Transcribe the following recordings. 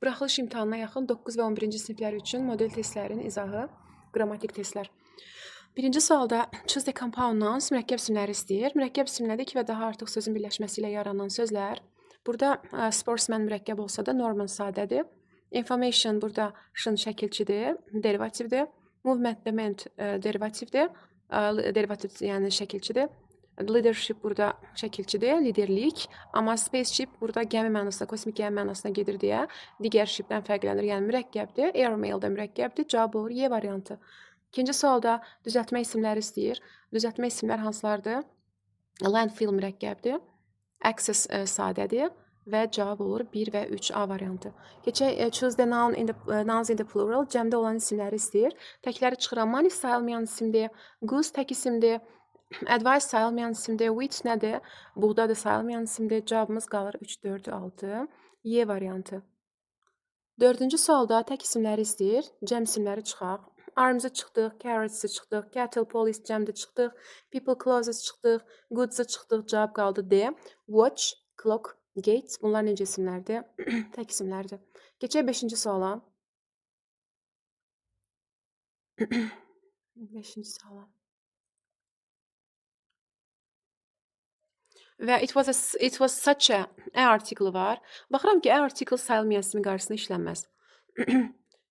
Buraxılış imtahanına yaxın 9 və 11-ci siniflər üçün model testlərinin izahı, qrammatik testlər. Birinci sualda choose the compound nouns mürəkkəb isimləri istəyir. Mürəkkəb isimlərdə 2 və daha artıq sözün birləşməsi ilə yaranan sözlər. Burada sportsman mürəkkəb olsa da normal sadədir. Information burada şın şəkilçidir, derivativdir. Movement derivativdir. Derivativ yəni şəkilçidir. Leadership burada şəkilçidir, liderlik. Amma spaceship burada gəmi mənasında, kosmik gəmi mənasına gedir deyə digər shipdən fərqlənir. Yəni mürəkkəbdir. Airmail də mürəkkəbdir. Cavab olur Y variantı. İkinci sualda düzəltmə isimləri istəyir. Düzəltmə isimlər hansılardır? Landfill mürəkkəbdir. Access sadədir və cavab olur 1 və 3 A variantı. Keçək choose the nouns in the plural. Cəmdə olan isimləri istəyir. Təkləri çıxıram. Money sayılmayan isimdir. Goose tək isimdir. Advice sayılmayan isimdir. Which nədir? Buğda da sayılmayan isimdir. Cavabımız qalır 3, 4, 6. Y variantı. Dördüncü sualda tək isimləri istəyir. Cəm isimləri çıxaq. Arms'ı çıxdıq, carrots'ı çıxdıq, cattle, police, cəmdə çıxdıq, people, clothes çıxdıq, goods'ı çıxdıq, cavab qaldı D. Watch, clock, gate. Bunlar necə isimlərdir? Tək isimlərdir. Keçək 5-ci suala. 5-ci suala. Və it was such a article var. Baxıram ki, article sayılmayan ismin qarşısına işlənməz.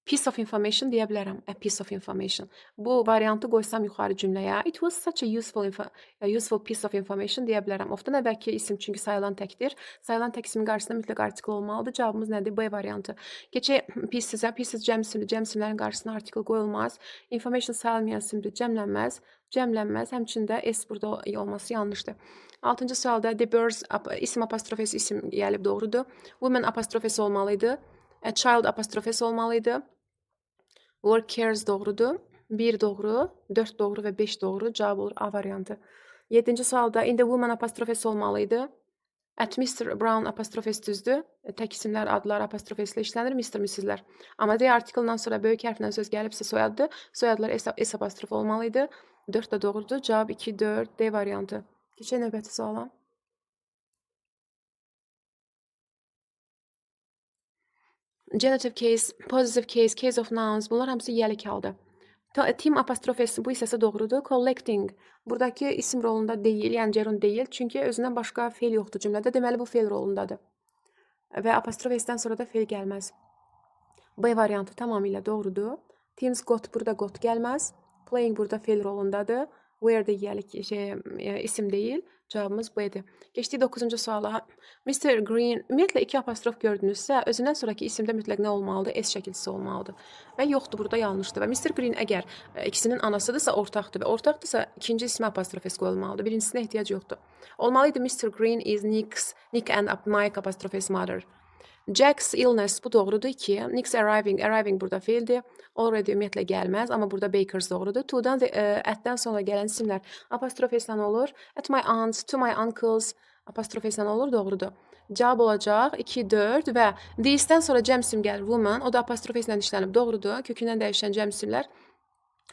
Piece of information deyə bilərəm. A piece of information. Bu variantı qoysam yuxarı cümləyə. It was such a useful piece of information deyə bilərəm. Ofdan əvvəlki isim çünki sayılan təkdir. Sayılan tək ismin qarşısında mütləq article olmalıdır. Cavabımız nədir? B variantı. Keçək pieces-ə. Pieces cəm isimdir. Cəm isimlərin qarşısına article qoyulmaz. Information sayılmayan isimdir. Cəmlənməz. Cəmlənməz. Həmçində S burada olması yanlışdır. 6-cı sualda the birds isim apostrofesi isim gəlib doğrudur. Women apostrofesi olmalıydı. A child apostrofesi olmalıydı. Workers doğrudur. 1 doğru, 4 doğru və 5 doğru. Cavab olur A variantı. 7-ci sualda in the woman apostrofesi olmalıydı. At Mr. Brown apostrofesi düzdür. Tək isimlər, adlar apostrofesilə işlənir. Mr. Mrs.lər. Amma D artiklından sonra böyük hərflə söz gəlibsə soyaddır. Soyadlar S apostrofu olmalıydı. 4 də doğrudur. Cavab 2, 4, D variantı. Keçək növbəti suala. Genitive case, positive case, case of nouns bunlar hamısı yəlik halda. Team apostrofesi bu hissəsi doğrudur. Collecting buradakı isim rolunda deyil, yəni gerund deyil. Çünki özündən başqa feil yoxdur cümlədə. Deməli bu feil rolundadır. Və apostrofesidən sonra da feil gəlməz. B variantı tamamilə doğrudur. Teams got burada got gəlməz. Playing burada feil rolundadır. Where də yəlik isim deyil. Cavabımız B-dir. Keçdik 9-cu suala. Mr. Green, ümumiyyətlə 2 apostrof gördünüzsə, özündən sonraki isimdə mütləq nə olmalıdır? S şəkilçisi olmalıdır. Və yoxdur, burada yanlışdır. Və Mr. Green əgər ikisinin anasıdırsa, ortaqdır və ortaqdırsa, ikinci ismə apostrofes qoyulmalıdır. Birincisinə ehtiyac yoxdur. Olmalıydı Mr. Green is Nick and Mike apostrofes mother. Jack's illness bu doğrudur ki, Nick's arriving burada feildir. Already ümumiyyətlə gəlməz, amma burada Baker's doğrudur. To'dan atdən sonra gələn isimlər apostrofeslə olur. At my aunt's, to my uncle's apostrofeslə olur, doğrudur. Cavab olacaq 2, 4 və these-dən sonra cəm isim gəlir woman, o da apostrofeslə işlənib, doğrudur. Kökündən dəyişən cəm isimlər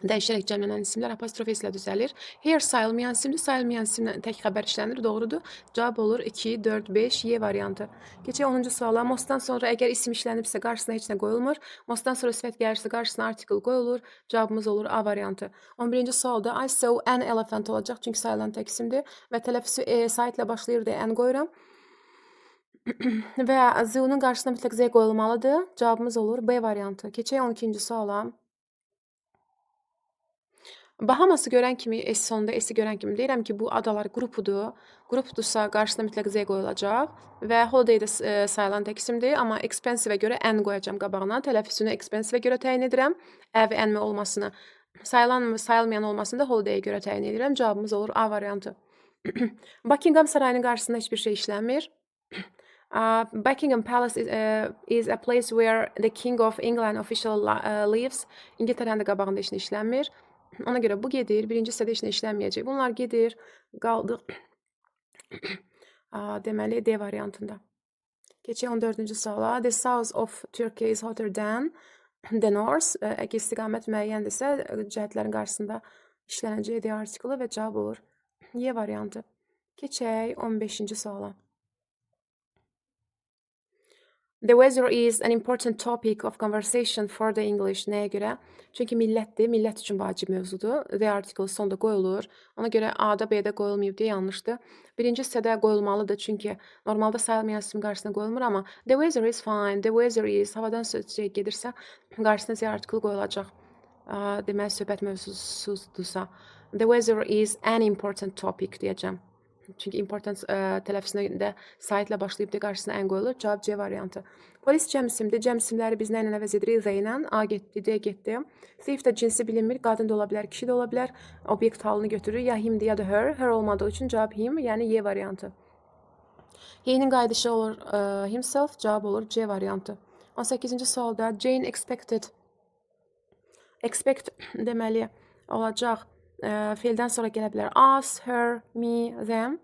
dəyişərək cəmlənən isimlər apostrofe ilə düzəlir. Here sayılmayan isimdir, sayılmayan isimlə tək xəbər işlənir, doğrudur. Cavab olur 2, 4, 5, Y variantı. Keçək 10-cu suala. Mostdan sonra əgər isim işlənibsə qarşısına heç nə qoyulmur. Mostdan sonra sifət gəlirsə qarşısına article qoyulur. Cavabımız olur A variantı. 11-ci sualda I saw an elephant olacaq, çünki sayılan tək isimdir və tələffüzü sa ilə başlayır deyə an qoyuram. Və Z-nun qarşısına mütləq Z qoyulmalıdır. Cavabımız olur B variantı. Keçək 12-ci suala. Bahaması görən kimi, sonunda S-i görən kimi deyirəm ki, bu adalar qrupudur. Qrupdursa qarşısına mütləq Z qoyulacaq və holiday də sayılan tək isimdir, amma expensive-ə görə N qoyacam qabağına. Tələffüzünü expensive-ə görə təyin edirəm. Ə və N-mi olmasını, sayılmayan olmasını da holiday-ə görə təyin edirəm. Cavabımız olur A variantı. Buckingham sarayının qarşısında heç bir şey işlənmir. Buckingham Palace is a place where the King of England official lives. İngiltərənin də qabağında heç nə işlənmir. Ona görə bu gedir. Birinci hissədə heç nə işlənməyəcək. Bunlar gedir. Qaldıq. Deməli, D variantında. Keçək 14-cü suala. The south of Turkey is hotter than the north. Əgər istiqamət müəyyəndirsə, cəhətlərin qarşısında işlənəcək D artikulu və cavab olur Y variantı. Keçək 15-ci suala. The weather is an important topic of conversation for the English. Nəyə görə? Çünki millətdir, millət üçün vacib mövzudur. The article sonda qoyulur. Ona görə A-da, B-də qoyulmayıb deyə yanlışdır. Birinci hissədə qoyulmalıdır, çünki normalda sayılmayan isim qarşısına qoyulmur, amma the weather is fine, the weather is havadan söz gedirsə, qarşısına the article qoyulacaq. Deməli, söhbət mövzusudursa. The weather is an important topic deyəcəm. Çünki important tələffüzündə saytla başlayıb da qarşısına ən qoyulur. Cavab C variantı. Polis cəm isimdir. Cəm isimləri biz nə ilə əvəz edirik? The ilə. A getdi, D getdi. Thief də cinsi bilinmir. Qadın da ola bilər, kişi də ola bilər. Obyekt halını götürür. Ya himdir, ya da her. Her olmadığı üçün cavab him, yəni Y variantı. He'nin qayıdışı olur himself, cavab olur C variantı. 18-ci sualda Jane expect deməli olacaq. Feildən sonra gələ bilər. Us, her, me, them.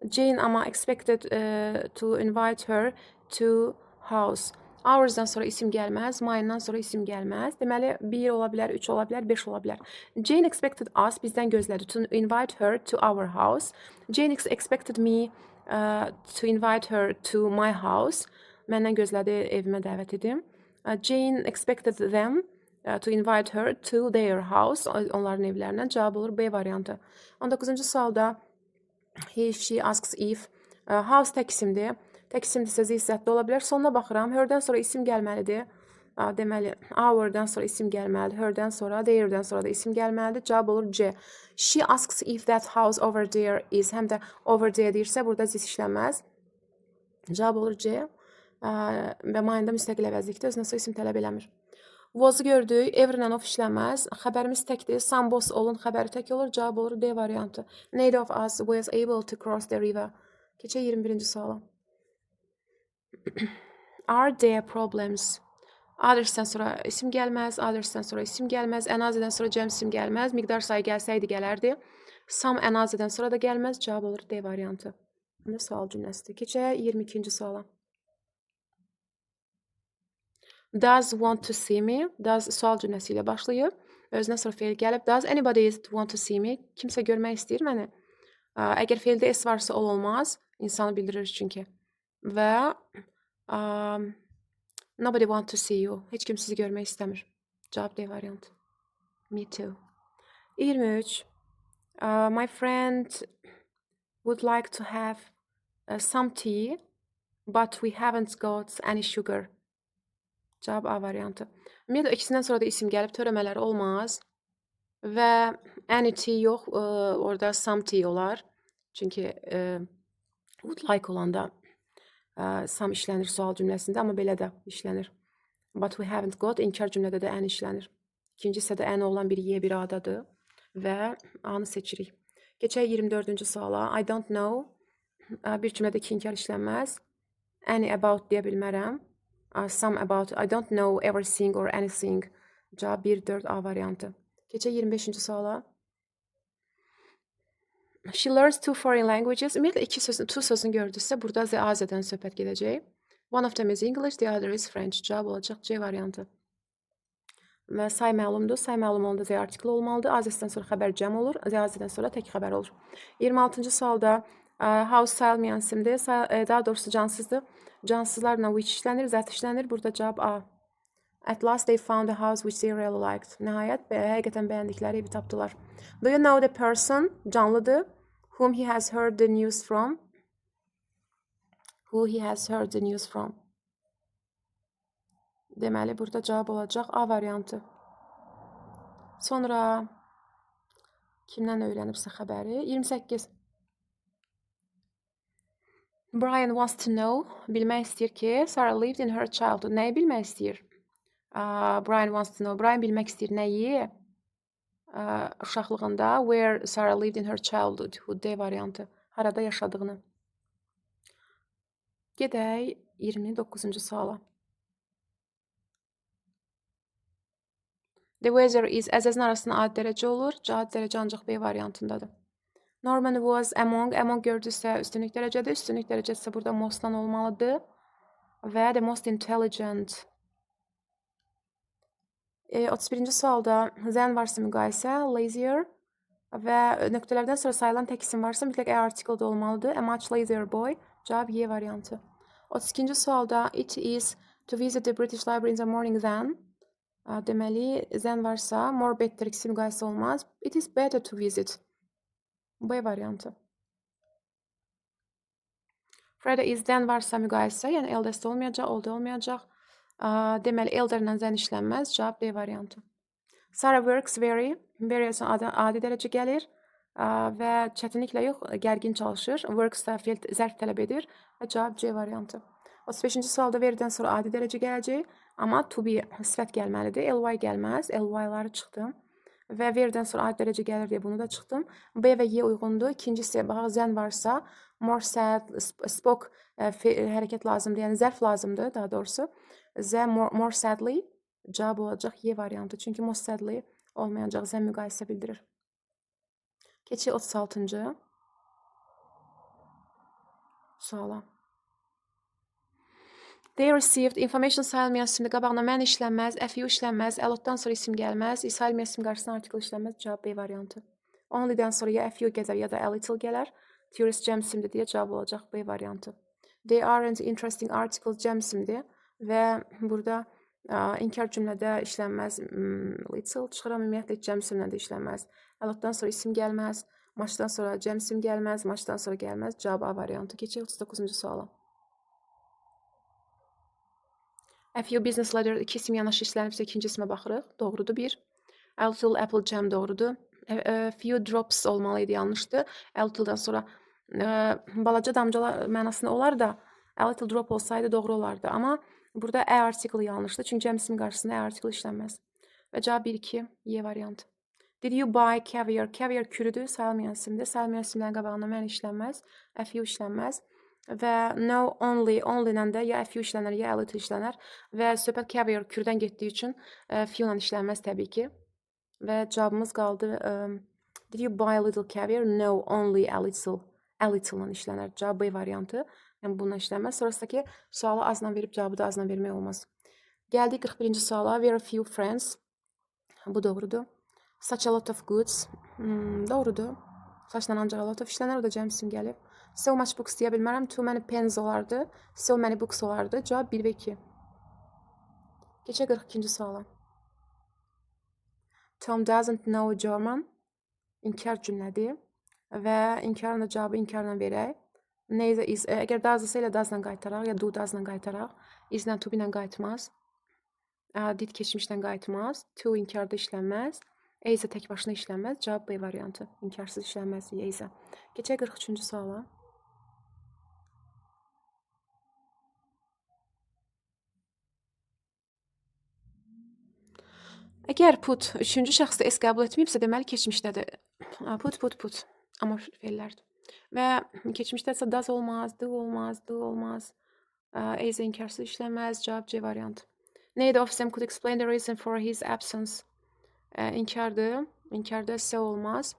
Jane amma expected to invite her to house. Ours'dan sonra isim gəlməz, mine'dan sonra isim gəlməz. Deməli 1 ola bilər, 3 ola bilər, 5 ola bilər. Jane expected us, bizdən gözlədi, to invite her to our house. Jane expected me to invite her to my house. Məndən gözlədi, evimə dəvət edim. Jane expected them to invite her to their house. Onların evlərindən cavab olur B variantı. 19-cu sualda he, she asks if. House tək isimdir. Tək isimdirsə zİssətli ola bilər. Sonuna baxıram. Her'dən sonra isim gəlməlidir. Deməli, our'dan sonra isim gəlməlidir. Her'dən sonra, their'dən sonra da isim gəlməlidir. Cavab olur C. She asks if that house over there is. Həm də over there deyirsə, burada zis işlənməz. Cavab olur C. Və mine'da müstəqil əvəzlikdir. Özünə isim tələb eləmir. Was-u gördük. Ever'lə of işləməz. Xəbərimiz təkdir. Some boss olun xəbəri tək olur. Cavab olur D variantı. Neither of us was able to cross the river. Keçək 21-ci suala. Are there problems? Others'dən sonra isim gəlməz. Others'dən sonra isim gəlməz. Anazedən sonra cəm isim gəlməz. Miqdar sayı gəlsəydi gələrdi. Some anazedən sonra da gəlməz. Cavab olur D variantı. Bu sual cümləsidir. Keçək 22-ci suala. Does want to see me. Does sual cümləsi ilə başlayıb. Özünə sonra feil gəlib. Does anybody want to see me? Kimsə görmək istəyir məni? Əgər feildə S varsa ol olmaz. İnsanı bildirir çünki. Və nobody want to see you. Heç kim sizi görmək istəmir. Cavab D variantı. Me too. 23. My friend would like to have some tea, but we haven't got any sugar. Cavab A variantı. Ümumiyyətlə, ikisindən sonra da isim gəlib, törəmələri olmaz. Və any tea yox, orada some tea olar. Çünki would like olanda some işlənir sual cümləsində, amma belə də işlənir. But we haven't got, inkar cümlədə də any işlənir. İkinci hissədə any olan bir Y, bir A-dadır. Və A-nı seçirik. Keçək 24-cü suala. I don't know. Bir cümlədə iki inkar işlənməz. Any about deyə bilmərəm. Some about, I don't know everything or anything. Cavab 1-4 A variantı. Keçək 25-ci suala. She learns two foreign languages. Ümumiyyətlə, two sözünü gördüksə, burada Z-A-Z-dən söhbət gedəcək. One of them is English, the other is French. Cavab olacaq C variantı. Və say məlumdur. Say məlum olanda Z artikli olmalıdır. A-Z-dən sonra xəbər cəm olur. Z-A-Z-dən sonra tək xəbər olur. 26-cı sualda house sayılmayan isimdir. Daha doğrusu cansızdır. Cansızlarla which işlənir, zət işlənir. Burada cavab A. At last they found a house which they really liked. Nəhayət, həqiqətən bəyəndikləri evi tapdılar. Do you know the person? Canlıdır. Whom he has heard the news from? Who he has heard the news from? Deməli, burada cavab olacaq A variantı. Sonra kimdən öyrənibsə xəbəri? 28. Brian wants to know. Bilmək istəyir ki, Sarah lived in her childhood. Nəyi bilmək istəyir? Brian wants to know. Brian bilmək istəyir nəyi? Uşaqlığında. Where Sarah lived in her childhood. D variantı. Harada yaşadığını. Gedək 29-cu suala. The weather is əzəzin arasında ad dərəcə olur. Ad dərəcə ancaq B variantındadır. Norman was among. Among gördüksə üstünlük dərəcədir. Üstünlük dərəcəsi isə burada mostdan olmalıdır. Və the most intelligent. 31-ci sualda than varsa müqayisə, lazier və nöqtələrdən sonra sayılan tək isim varsa mütləq A article da olmalıdır. A much lazier boy. Cavab Y variantı. 32-ci sualda it is To visit the British Library in the morning then. Deməli, then varsa, more better ikisi müqayisə olmaz. It is better to visit. B variantı. Friday is then varsa müqayisə, yəni eldest olmayacaq, oldu olmayacaq. Deməli, elderlə then işlənməz. Cavab D variantı. Sarah works very. Very adi dərəcə gəlir və çətinliklə yox, gərgin çalışır. Works da fiil zərf tələb edir və cavab C variantı. 35-ci sualda veridən sonra adi dərəcə gələcək, amma to be sifət gəlməlidir. Ly gəlməz. Ly-ları çıxdım. Və veridən sonra adi dərəcə gəlir deyə bunu da çıxdım. B və Y uyğundur. İkincisi, bax, zen varsa, more sad, spoke hərəkət lazımdır, yəni zərf lazımdır daha doğrusu. Z more sadly cavab olacaq Y variantı. Çünki most sadly olmayacaq, zen müqayisə bildirir. Keçək 36-cı suala. They received information sayılmayan isimdə qabağına mən işlənməz, FU işlənməz, əlotdan sonra isim gəlməz, sayılmayan isim qarşısına artikel işlənməz, cavab B variantı. Only'dən sonra ya FU gələr ya da a little gələr. Tourist cəm isimdir deyə cavab olacaq B variantı. They aren't interesting article cəm isimdir və burada inkar cümlədə işlənməz little çıxıram, ümumiyyətlə cəm isimlə də işlənməz. Əlotdan sonra isim gəlməz, maçdan sonra cəm isim gəlməz, maçdan sonra gəlməz, cavab A variantı. Keçək 39-cu suala. FU business letter 2 isim yanaşı işlənibsə ikinci ismə baxırıq. Doğrudur 1. A little apple jam doğrudur. Few drops olmalı idi, yanlışdır. A little'dan sonra balaca damcalar mənasında olar da a little drop olsaydı doğru olardı. Amma burada a article yanlışdır. Çünki cəm isim qarşısında a article işlənməz. Və cavab 1-2 Y variantı. Did you buy caviar? Caviar kürüdür, sayılmayan isimdir. Sayılmayan isimlərin qabağına mən işlənməz, FU işlənməz. Və no only-lə də ya FU işlənər, ya a little işlənər. Və söhbət caviar kürdən getdiyi üçün FU-la işlənməz təbii ki. Və cavabımız qaldı. Did you buy a little caviar? No, only a little. A little-la işlənər. Cavab B variantı. Yəni bununla işlənməz. Sonrasındakı sualı azla verib cavabı da azla vermək olmaz. Gəldik 41-ci suala. Very few friends. Bu doğrudur. Such a lot of goods. Doğrudur. Saçla ancaq a lot of işlənər. O da cəm isim gəlib. So much books deyə bilmərəm. Too many pens olardı. So many books olardı. Cavab 1 və 2. Keçək 42-ci suala. Tom doesn't know German. İnkar cümlədir. Və inkarın da cavabı inkarla verək. Neither is, əgər does-ı ilə does-la qaytaraq, ya do does-la qaytaraq, is-lə to be-lə qayıtmaz. Did keçmişdən qayıtmaz. To inkarda işlənməz. A isə tək başına işlənməz. Cavab B variantı. İnkarsız işlənməz A isə. Keçək 43-cü suala. Əgər put üçüncü şəxsdə S qəbul etməyibsə, deməli keçmişdədir. Put. Amma feillərdir. Və keçmişdəsə does olmaz, do olmaz. A isə inkarsız işlənməz. Cavab C variantı. Neither of them could explain the reason for his absence. İnkardır. İnkarda so olmaz.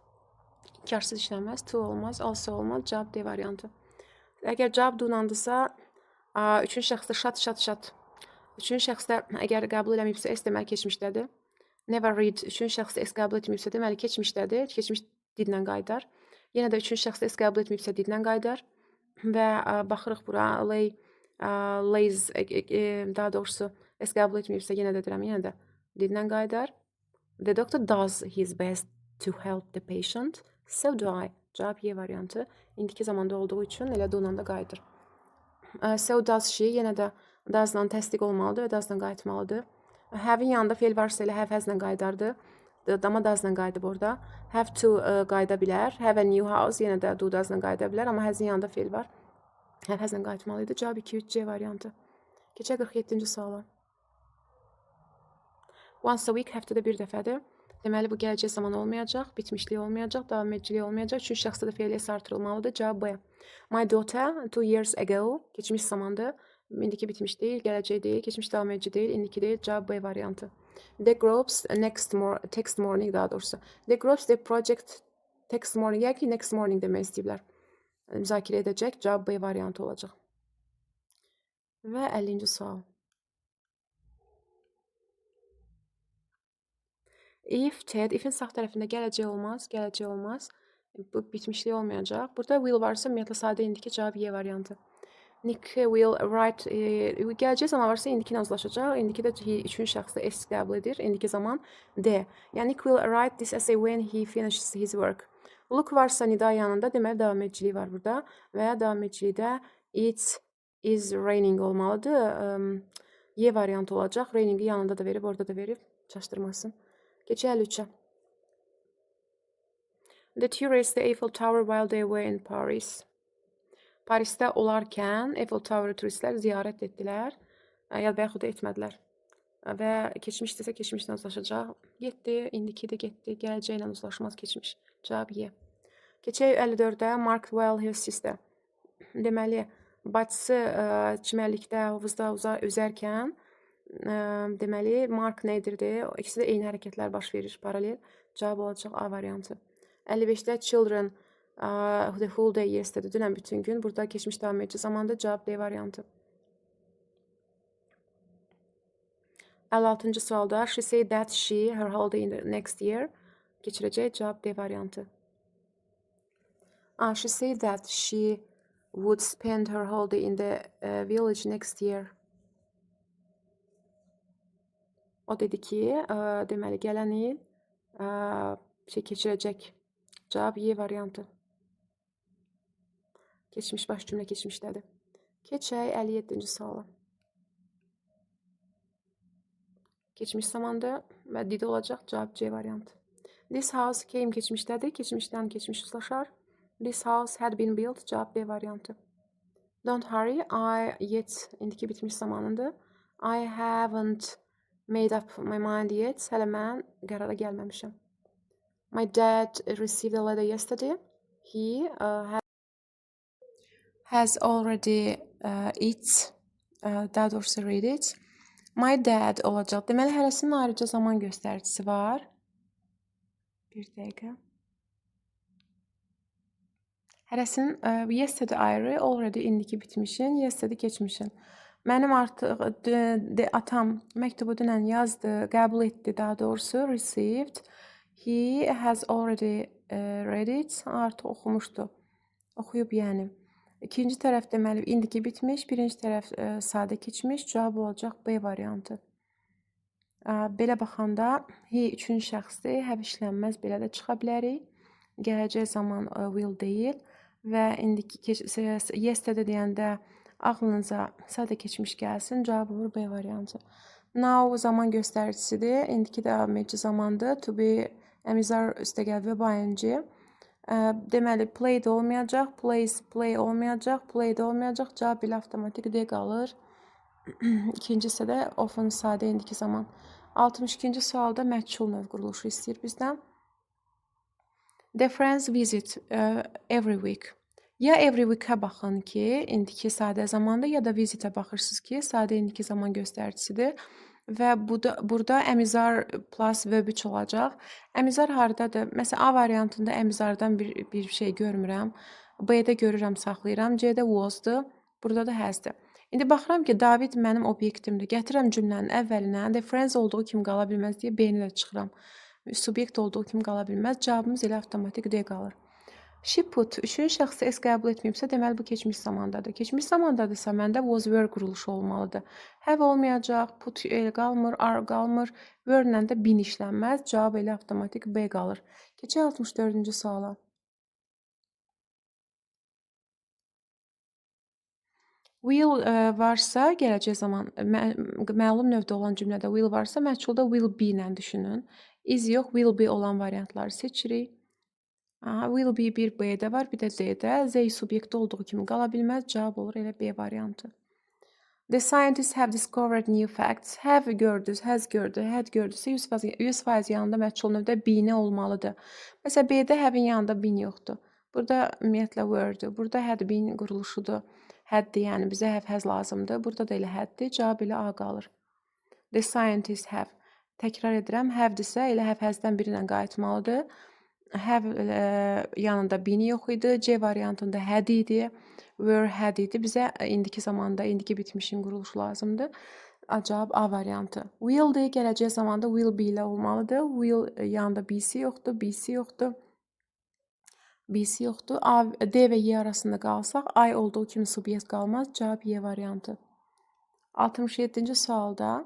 İnkarsız işlənməz. To olmaz. Also olmaz. Cavab D variantı. Əgər cavab do-landısa, üçüncü şəxsdə shot. Üçüncü şəxsdə əgər qəbul eləməyibsə, S deməli keçmişdədir. Never read. Üçüncü şəxsdə S qəbul etməyibsə, deməli keçmişdədir. Keçmiş didlə qayıdar. Yenə də üçüncü şəxsdə S qəbul etməyibsə, didlə qayıdar. Və baxırıq bura. Lays, daha doğrusu S qəbul etməyibsə, yenə də deyirəm, yenə də didlə qayıdar. The doctor does his best to help the patient. So do I. Cavab Y variantı. İndiki zamanda olduğu üçün elə do-la da qayıdır. So does she. Yenə də does-la təsdiq olmalıdır və does-la qayıtmalıdır. Have-in yanında feil varsa elə have has-la qayıdardı. Amma does-la qayıdıb orada. Have to qayıda bilər. Have a new house. Yenə də do does-la qayıda bilər. Amma has-in yanında feil var. Have has-la qayıtmalıydı. Cavab 2-3 C variantı. Keçək 47-ci suala. Once a week həftədə bir dəfədir. Deməli, bu gələcək zaman olmayacaq, bitmişlik olmayacaq, davam edicilik olmayacaq. Üçüncü şəxsdə də feil S artırılmalıdır. Cavab B. My daughter 2 years ago. Keçmiş zamandır. İndiki bitmiş deyil, gələcək deyil, keçmiş davam edici deyil, indiki deyil. Cavab B variantı. The groups text morning daha doğrusu. The groups the project text morning. Yəni ki, next morning demək istəyiblər. Müzakirə edəcək. Cavab B variantı olacaq. Və 50-ci sual. If Ted, if'in sağ tərəfində gələcək olmaz. Bu bitmişlik olmayacaq. Burada will varsa ümumiyyətlə sadə indiki cavab Y variantı. Nick will write gələcək zaman varsa indiki ilə uzlaşacaq. İndiki də he üçüncü şəxsdə S qəbul edir. İndiki zaman D. Yəni Nick will write this essay when he finishes his work. Look varsa nida yanında deməli davam ediciliyi var burada və davam edicilikdə it is raining olmalıdır. Y variantı olacaq. Raining'i yanında da verib, orada da verib. Çaşdırmasın. Keçək 53-ə. The tourists the Eiffel Tower while they were in Paris. Parisdə olarkən Eiffel Tower turistlər ziyarət etdilər. Ya da yaxud da etmədilər. Və keçmişdirsə keçmişlə uzlaşacaq. Getdi, indiki də getdi, gələcəklə uzlaşmaz keçmiş. Cavab Y. Keçək 54-də. Mark while his sister. Deməli, bacısı çimərlikdə, hovuzda üzərkən deməli, Mark nə edirdi? İkisi də eyni hərəkətlər baş verir, paralel. Cavab olacaq A variantı. 55-də children the whole day yesterday, dünən bütün gün. Burada keçmiş davam edici zamanda cavab D variantı. 56-cı sualda she said that her holiday in the next year. Keçirəcək cavab D variantı. She said that she would spend her holiday in the village next year. O dedi ki, deməli gələn il keçirəcək. Cavab Y variantı. Keçmiş baş cümlə keçmişdədir. Keçək 57-ci suala. Keçmiş zamanda və did olacaq. Cavab C variantı. This house came keçmişdədir. Keçmişdən keçmiş uzlaşar. This house had been built. Cavab B variantı. Don't hurry. Yet indiki bitmiş zamanındır. I haven't made up my mind yet. Hələ mən qərara gəlməmişəm. My dad received a letter yesterday. He has already daha doğrusu read it. My dad olacaq. Deməli, hərəsinin ayrıca zaman göstəricisi var. Bir dəqiqə. Hərəsinin yesterday ayrı, already indiki bitmişin, yesterday keçmişin. Mənim artıq atam məktubu dünən yazdı, qəbul etdi, daha doğrusu received. He has already read it. Artıq oxumuşdu. Oxuyub yəni. İkinci tərəf deməli indiki bitmiş, birinci tərəf sadə keçmiş. Cavab olacaq B variantı. Belə baxanda he üçüncü şəxsdir, have işlənməz, belə də çıxa bilərik. Gələcək zaman will deyil və indiki yesterday deyəndə ağlınıza sadə keçmiş gəlsin. Cavab olur B variantı. Now zaman göstəricisidir. İndiki davam edici zamandır. To be əmizar üstəgəl və ing. Deməli, play də olmayacaq, play olmayacaq, play də olmayacaq. Cavab ilə avtomatik D qalır. İkincisi də often sadə indiki zaman. 62-ci sualda məchul növ quruluşu istəyir bizdən. The friends visit every week. Ya every week-ə baxın ki, indiki sadə zamanda, ya da visit-ə baxırsınız ki, sadə indiki zaman göstəricisidir. Və burada əmizar plus verb 3 olacaq. Əmizar hardadır? Məsələn, A variantında əmizardan bir şey görmürəm. B-də görürəm, saxlayıram. C-də was-dur. Burada da has-dır. İndi baxıram ki, David mənim obyektimdir. Gətirəm cümlənin əvvəlinə, the friends olduğu kimi qala bilməz deyə B-ni də çıxıram. Subyekt olduğu kimi qala bilməz. Cavabımız elə avtomatik D qalır. She put üçüncü şəxsi S qəbul etməyibsə, deməli bu keçmiş zamandadır. Keçmiş zamandadırsa, məndə was were quruluşu olmalıdır. Have olmayacaq, put qalmır, are qalmır, were-lə də been işlənməz. Cavab elə avtomatik B qalır. Keçək 64-cü suala. Will varsa, gələcək zaman məlum növdə olan cümlədə will varsa, məchulda will be ilə düşünün. Is yox, will be olan variantları seçirik. Will be bir B-də var, bir də D-də. Z subyekti olduğu kimi qala bilməz. Cavab olur elə B variantı. The scientists have discovered new facts. Have gördü, has gördü, had gördüsə 100% yanında məchul növdə be-nə olmalıdır. Məsələn, B-də have-in yanında been yoxdur. Burada ümumiyyətlə were-dur. Burada had been quruluşudur. Had-dir, yəni bizə have has lazımdır. Burada da elə had-dir. Cavab elə A qalır. The scientists have. Təkrar edirəm, have-dirsə elə have has-dən biri ilə qayıtmalıdır. Have yanında been yox idi. C variantında had idi. Were had idi. Bizə indiki zamanda, indiki bitmişin quruluşu lazımdır. Cavab A variantı. Will de gələcək zamanda will be ilə olmalıdır. Will yanında BC yoxdur, BC yoxdur. B-si yoxdur. A, D və Y arasında qalsaq, I olduğu kimi subyekt qalmaz. Cavab Y variantı. 67-ci sualda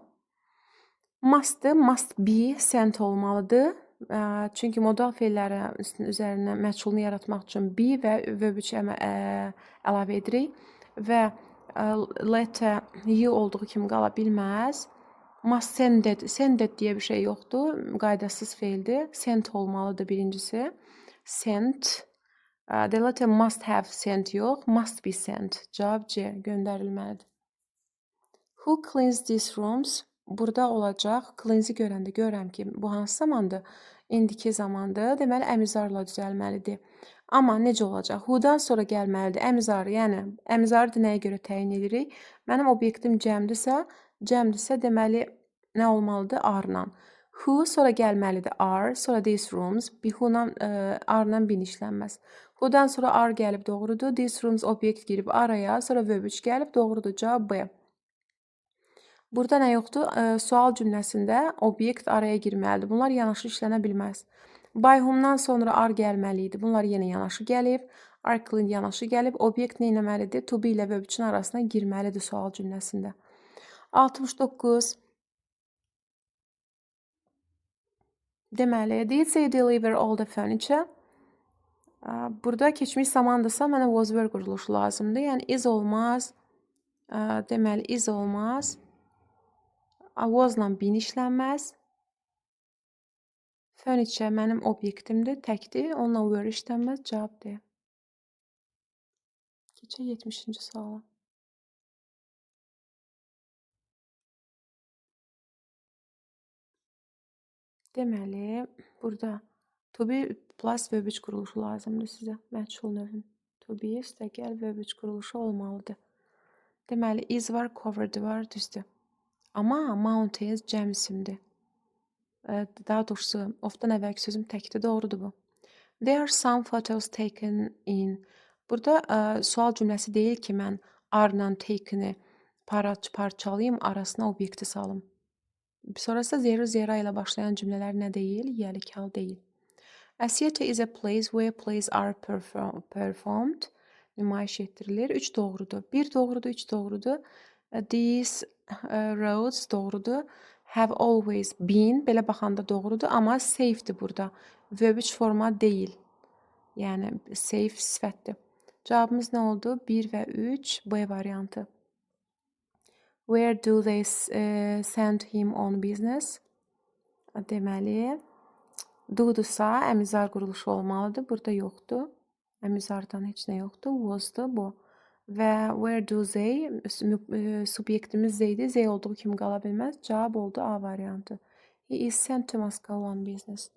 must-dır. Must be sent olmalıdır. Çünki modal feilləri üzərinə məchulunu yaratmaq üçün be və verb 3 əlavə edirik və letter you olduğu kimi qala bilməz. Must sended. Sended deyə bir şey yoxdur. Qaydasız feildir. Sent olmalıdır birincisi. Sent. The letter must have sent yox. Must be sent. Cavab C. Göndərilməlidir. Who cleans these rooms? Burada olacaq. Cleansi görəndə görürəm ki, bu hansı zamandır? İndiki zamandır. Deməli, əmizarla düzəlməlidir. Amma necə olacaq? Who-dan sonra gəlməlidir. Əmizar, yəni əmizarı nəyə görə təyin edirik? Mənim obyektim cəmdirsə, deməli, nə olmalıdır? Are-la. Who sonra gəlməlidir. Are, sonra these rooms. Who-la, are-la binişlənməz. Who-dan sonra are gəlib doğrudur. These rooms obyekt girib araya, sonra verb 3 gəlib doğrudur. Cavab B. Burada nə yoxdur? Sual cümləsində obyekt araya girməlidir. Bunlar yanaşı işlənə bilməz. By whom-dan sonra are gəlməli idi. Bunlar yenə yanaşı gəlib. Are cleaned yanaşı gəlib. Obyekt nə etməlidir? To be ilə verb 3-ün arasına girməlidir sual cümləsində. 69. Deməli, did they deliver all the furniture? Burada keçmiş zamandırsa, mənə was were quruluşu lazımdır. Yəni, is olmaz. Deməli, is olmaz. Was-la bin işlənməz. Furniture mənim obyektimdir, təkdir. Onunla were işlənməz. Cavab D. Keçək 70-ci suala. Deməli, burada to be plus verb 3 quruluşu lazımdır sizə. Məchul növün. To be üstəgəl verb 3 quruluşu olmalıdır. Deməli, is var, covered var, düzdür. Amma mountains cəm isimdir. Daha doğrusu, ofdan əvvəlki sözüm təkdir, doğrudur bu. There are some photos taken in. Burada sual cümləsi deyil ki, mən are-la taken-i parçalayım, arasına obyekti salım. Sonrası zero ilə başlayan cümlələr nə deyil? Yəlikal deyil. A theater is a place where plays are performed. Nümayiş etdirilir. 3 doğrudur. 1 doğrudur, 3 doğrudur. These roads doğrudur. Have always been. Belə baxanda doğrudur. Amma safedir burada. Verb 3 forma deyil. Yəni, safe sifətdir. Cavabımız nə oldu? 1 və 3 B variantı. Where do they send him on business? Deməli, do-dursa əmizar quruluşu olmalıdır. Burada yoxdur. Əmizardan heç nə yoxdur. Was-dur bu. Və where do they, subyektimiz they-dir. They olduğu kimi qala bilməz. Cavab oldu A variantı. He is sent to Moscow on business.